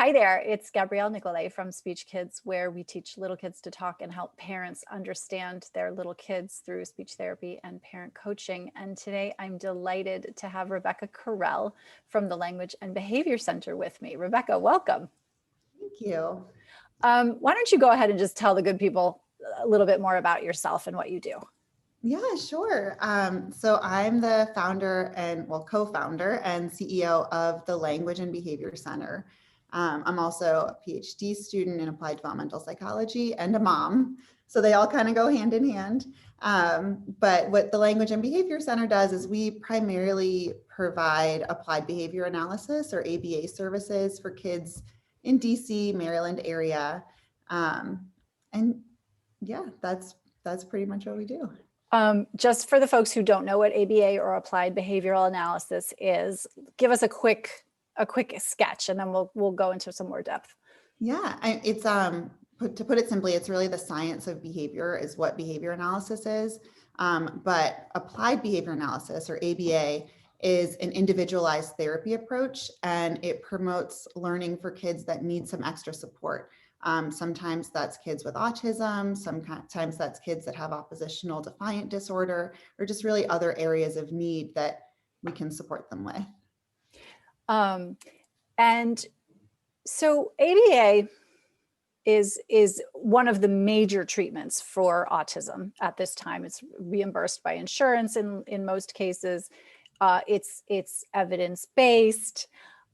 Hi there, it's Gabriele Nicolay from SpeechKids, where we teach little kids to talk and help parents understand their little kids through speech therapy and parent coaching. And today I'm delighted to have Rebecca Correll from the Language and Behavior Center with me. Rebecca, welcome. Thank you. Why don't you go ahead and just tell the good people a little bit more about yourself and what you do? Yeah, sure. So I'm the founder and co-founder and CEO of the Language and Behavior Center. I'm also a PhD student in applied developmental psychology and a mom. So they all kind of go hand in hand. But what the Language and Behavior Center does is we primarily provide applied behavior analysis or ABA services for kids in DC, Maryland area. And yeah, that's pretty much what we do. Just for the folks who don't know what ABA or applied behavioral analysis is, give us a quick sketch, and then we'll go into some more depth. Yeah, it's to put it simply, it's really the science of behavior is what behavior analysis is. But applied behavior analysis, or ABA, is an individualized therapy approach, and it promotes learning for kids that need some extra support. Sometimes that's kids with autism, sometimes that's kids that have oppositional defiant disorder, or just really other areas of need that we can support them with. And so ABA is one of the major treatments for autism at this time. It's reimbursed by insurance in most cases. It's evidence-based.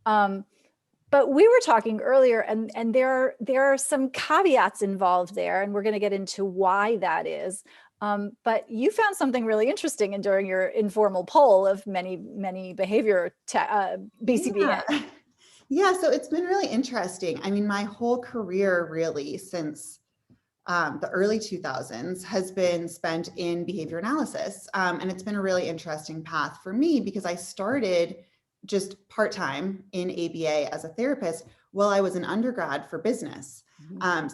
But we were talking earlier, and there are some caveats involved there, and we're going to get into why that is. But you found something really interesting during your informal poll of many behavior BCBA. Yeah, so it's been really interesting. I mean, my whole career really since the early 2000s has been spent in behavior analysis. And it's been a really interesting path for me because I started just part-time in ABA as a therapist while I was an undergrad for business.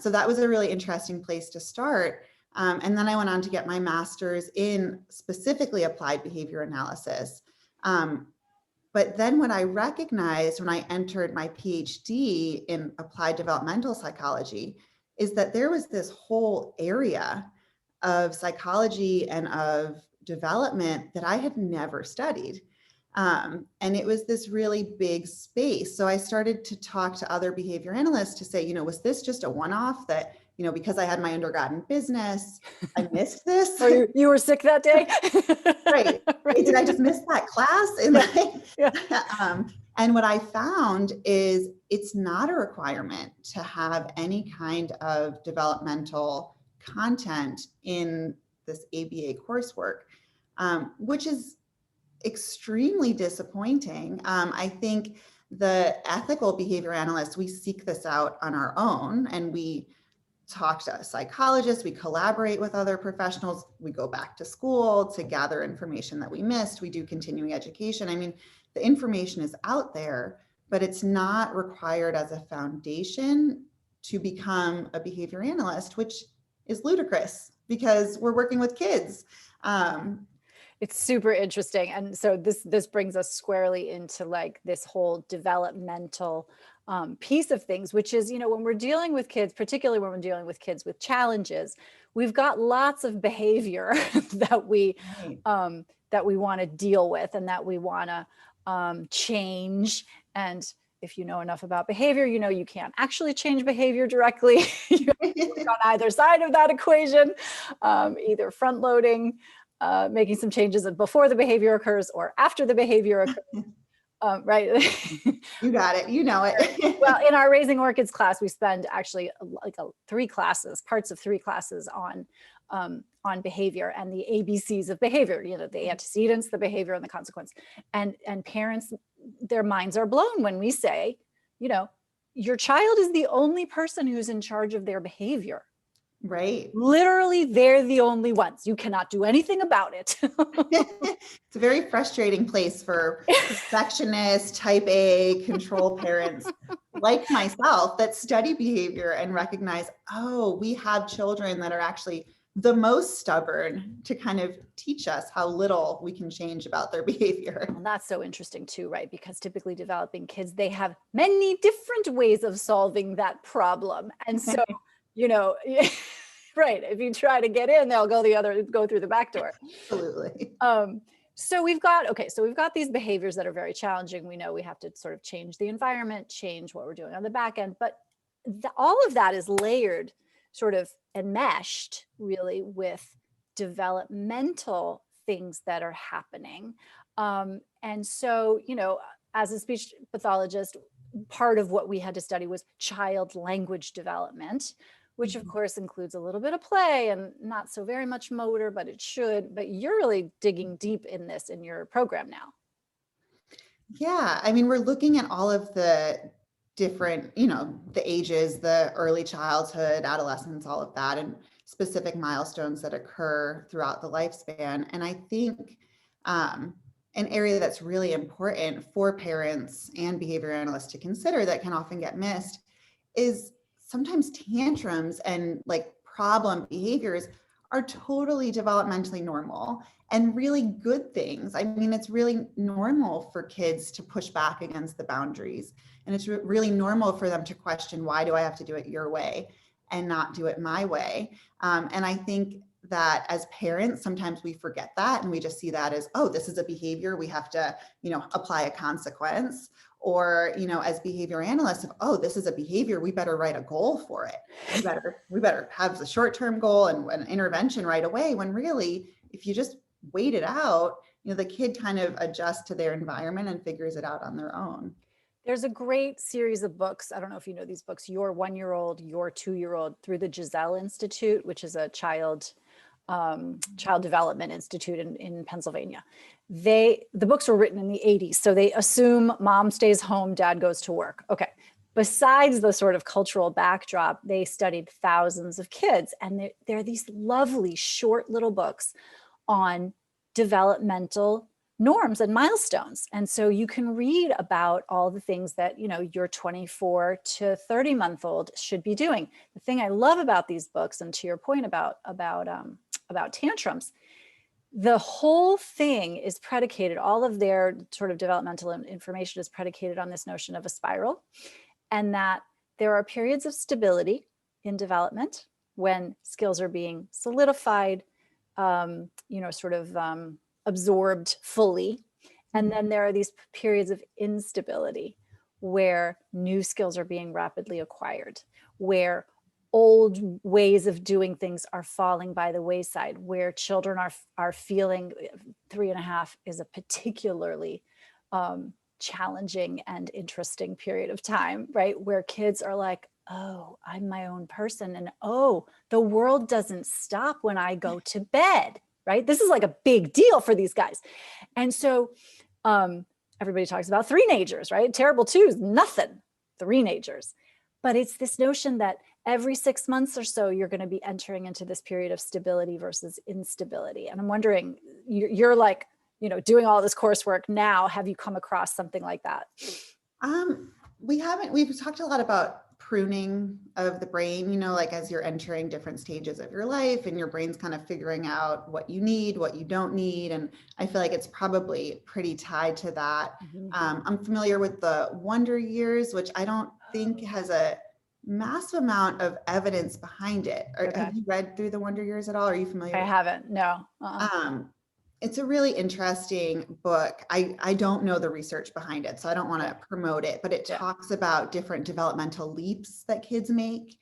So that was a really interesting place to start. And then I went on to get my master's in specifically applied behavior analysis. But then what I recognized when I entered my PhD in applied developmental psychology is that there was this whole area of psychology and of development that I had never studied. And it was this really big space. So I started to talk to other behavior analysts to say, was this just a one-off that, because I had my undergrad in business, I missed this? Or you were sick that day? Right. Did I just miss that class? And what I found is it's not a requirement to have any kind of developmental content in this ABA coursework, which is extremely disappointing. I think the ethical behavior analysts, we seek this out on our own, and we talk to psychologists, we collaborate with other professionals, we go back to school to gather information that we missed, we do continuing education. I mean, the information is out there, but it's not required as a foundation to become a behavior analyst, which is ludicrous because we're working with kids. It's super interesting. And so this brings us squarely into like this whole developmental piece of things, which is, when we're dealing with kids, particularly when we're dealing with kids with challenges, we've got lots of behavior that we want to deal with and that we want to change. And if you know enough about behavior, you can't actually change behavior directly. You're on either side of that equation, either front loading, making some changes before the behavior occurs or after the behavior occurs. Right. You got it. You know it. Well, in our Raising Orchids class, we spend actually like parts of three classes on behavior and the ABCs of behavior, the antecedents, the behavior, and the consequence. And parents, their minds are blown when we say, your child is the only person who's in charge of their behavior. Right. Literally, they're the only ones. You cannot do anything about it. It's a very frustrating place for perfectionist, type A, control parents like myself that study behavior and recognize, we have children that are actually the most stubborn to kind of teach us how little we can change about their behavior. And that's so interesting too, right? Because typically developing kids, they have many different ways of solving that problem. And so, you know, right, if you try to get in, they'll go through the back door. Absolutely. So we've got these behaviors that are very challenging. We know we have to sort of change the environment, change what we're doing on the back end, but all of that is layered sort of enmeshed really with developmental things that are happening. And so, you know, as a speech pathologist, part of what we had to study was child language development, which of course includes a little bit of play and not so very much motor, but it should. But you're really digging deep in this in your program now. Yeah, I mean, we're looking at all of the different, the ages, the early childhood, adolescence, all of that, and specific milestones that occur throughout the lifespan. And I think an area that's really important for parents and behavior analysts to consider that can often get missed is sometimes tantrums and like problem behaviors are totally developmentally normal and really good things. I mean, it's really normal for kids to push back against the boundaries. And it's really normal for them to question, why do I have to do it your way and not do it my way? And I think that as parents, sometimes we forget that and we just see that as, oh, this is a behavior, we have to, apply a consequence. Or, as behavior analysts, oh, this is a behavior, we better write a goal for it. We better have the short-term goal and an intervention right away, when really, if you just wait it out, the kid kind of adjusts to their environment and figures it out on their own. There's a great series of books. I don't know if you know these books, Your 1-Year-Old, Your 2-Year-Old, through the Giselle Institute, which is a child development institute in Pennsylvania. The books were written in the 80s. So they assume mom stays home, dad goes to work. Okay. Besides the sort of cultural backdrop, they studied thousands of kids. And there are these lovely short little books on developmental norms and milestones. And so you can read about all the things that, your 24 to 30-month-old should be doing. The thing I love about these books, and to your point about tantrums, the whole thing is predicated, all of their sort of developmental information is predicated on this notion of a spiral, and that there are periods of stability in development when skills are being solidified, absorbed fully. And then there are these periods of instability where new skills are being rapidly acquired, where old ways of doing things are falling by the wayside, where children are feeling 3.5 is a particularly challenging and interesting period of time, right? Where kids are like, oh, I'm my own person. And oh, the world doesn't stop when I go to bed, right? This is like a big deal for these guys. And so everybody talks about three-nagers, right? Terrible twos, nothing, three-nagers. But it's this notion that every 6 months or so, you're going to be entering into this period of stability versus instability. And I'm wondering, you're like, doing all this coursework now, have you come across something like that? We've talked a lot about pruning of the brain, like as you're entering different stages of your life and your brain's kind of figuring out what you need, what you don't need. And I feel like it's probably pretty tied to that. Mm-hmm. I'm familiar with the Wonder Years, which I don't think has a massive amount of evidence behind it. Okay. Have you read through the Wonder Years at all? Are you familiar? I haven't, no. It's a really interesting book. I don't know the research behind it, so I don't want to promote it, but it talks about different developmental leaps that kids make,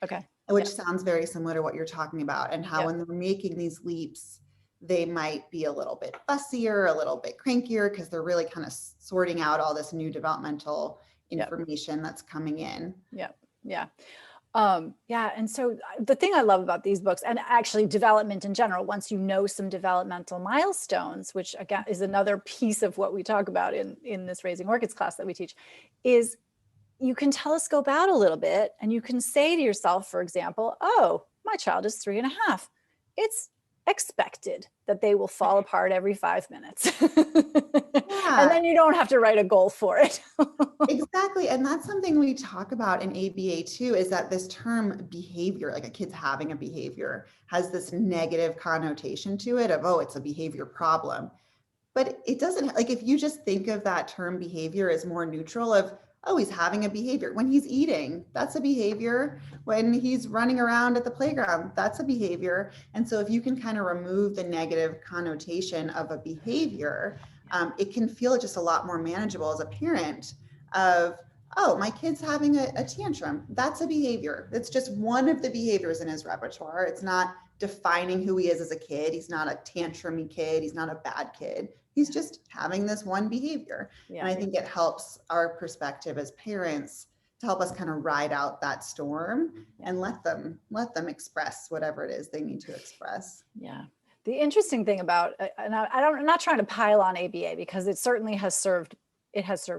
which sounds very similar to what you're talking about, and how when they're making these leaps, they might be a little bit fussier, a little bit crankier, because they're really kind of sorting out all this new developmental information that's coming in. And so the thing I love about these books, and actually development in general, once you know some developmental milestones, which again is another piece of what we talk about in this Raising Orchids class that we teach, is you can telescope out a little bit and you can say to yourself, for example, oh, my child is 3.5. It's expected that they will fall apart every 5 minutes. And Yeah, then you don't have to write a goal for it. exactly. And that's something we talk about in ABA too, is that this term behavior, like a kid's having a behavior, has this negative connotation to it of, oh, it's a behavior problem. But it doesn't, like, if you just think of that term behavior as more neutral of, oh, he's having a behavior. When he's eating, that's a behavior. When he's running around at the playground, that's a behavior. And so if you can kind of remove the negative connotation of a behavior, it can feel just a lot more manageable as a parent of, oh, my kid's having a tantrum. That's a behavior. It's just one of the behaviors in his repertoire. It's not defining who he is as a kid. He's not a tantrumy kid. He's not a bad kid. He's just having this one behavior. Yeah. And I think it helps our perspective as parents to help us kind of ride out that storm and let them express whatever it is they need to express. Yeah. The interesting thing about, and I'm not trying to pile on ABA, because it certainly has served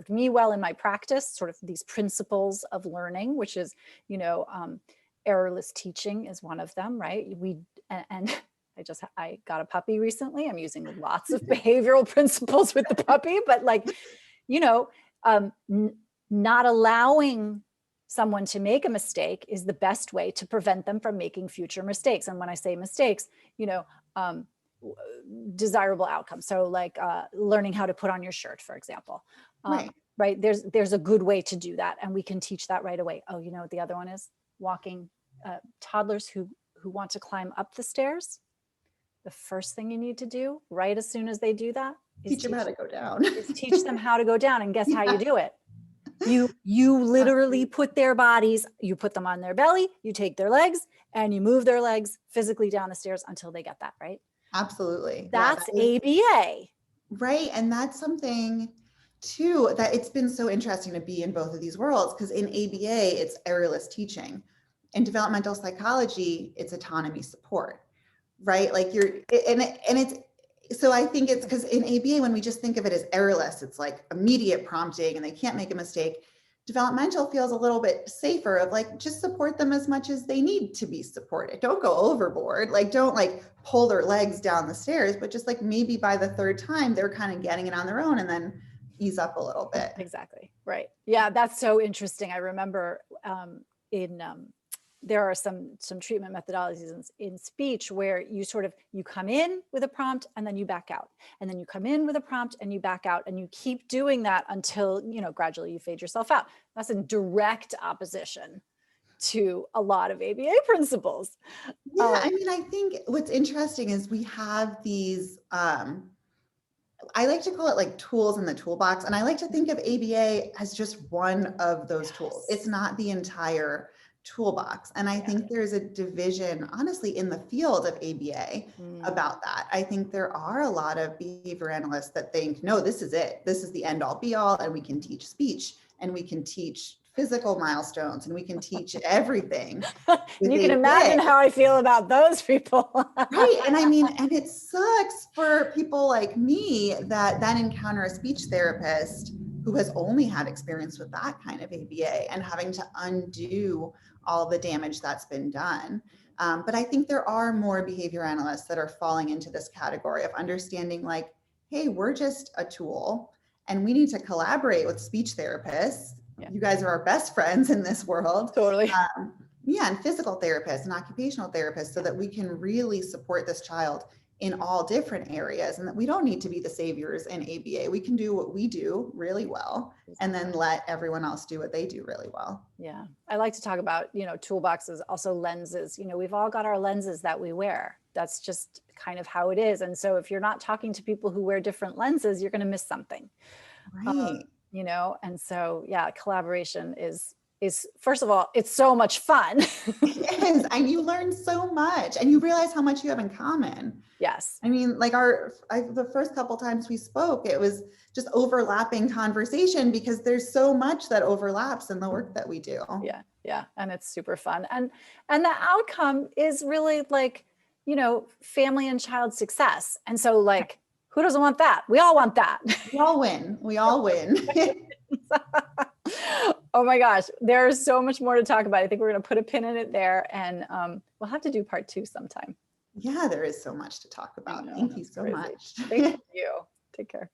me well in my practice, sort of these principles of learning, which is, errorless teaching is one of them, right? And I got a puppy recently. I'm using lots of behavioral principles with the puppy, but not allowing someone to make a mistake is the best way to prevent them from making future mistakes. And when I say mistakes, desirable outcomes. So like learning how to put on your shirt, for example. Right. There's a good way to do that. And we can teach that right away. Oh, what the other one is? Walking toddlers who want to climb up the stairs. The first thing you need to do right as soon as they do that is teach them how to go down. Teach them how to go down. And guess how you do it? You literally put their bodies, you put them on their belly, you take their legs and you move their legs physically down the stairs until they get that, right? Absolutely. That's ABA. Right. And that's something too, that it's been so interesting to be in both of these worlds, because in ABA, it's errorless teaching. In developmental psychology, it's autonomy support, right? Like so I think it's because in ABA, when we just think of it as errorless, it's like immediate prompting and they can't make a mistake. Developmental feels a little bit safer of like, just support them as much as they need to be supported. Don't go overboard. Like, don't like pull their legs down the stairs, but just like maybe by the third time, they're kind of getting it on their own and then ease up a little bit. Exactly. Right. Yeah. That's so interesting. I remember there are some treatment methodologies in speech where you come in with a prompt and then you back out, and then you come in with a prompt and you back out, and you keep doing that until, gradually you fade yourself out. That's in direct opposition to a lot of ABA principles. Yeah. I mean, I think what's interesting is we have these, I like to call it like tools in the toolbox. And I like to think of ABA as just one of those tools. It's not the entire toolbox. And I think there's a division, honestly, in the field of ABA about that. I think there are a lot of behavior analysts that think, no, this is it. This is the end all be all. And we can teach speech and we can teach physical milestones and we can teach everything. You can imagine how I feel about those people. Right. And I mean, and it sucks for people like me that then encounter a speech therapist who has only had experience with that kind of ABA and having to undo all the damage that's been done. But I think there are more behavior analysts that are falling into this category of understanding like, hey, we're just a tool and we need to collaborate with speech therapists. Yeah. You guys are our best friends in this world. Totally. And physical therapists and occupational therapists so that we can really support this child in all different areas, and that we don't need to be the saviors in ABA. We can do what we do really well and then let everyone else do what they do really well. Yeah. I like to talk about, toolboxes, also lenses. We've all got our lenses that we wear. That's just kind of how it is. And so if you're not talking to people who wear different lenses, you're going to miss something. Right. And so, yeah, collaboration is first of all, it's so much fun. It is. And you learn so much and you realize how much you have in common. Yes. I mean, like the first couple times we spoke, it was just overlapping conversation because there's so much that overlaps in the work that we do. Yeah. Yeah. And it's super fun. And the outcome is really like, family and child success. And so like, who doesn't want that? We all want that. We all win. We all win. Oh my gosh, there's so much more to talk about. I think we're going to put a pin in it there, and we'll have to do part 2 sometime. Yeah, there is so much to talk I about. know, Thank you that's so crazy. much. Thank you. Take care.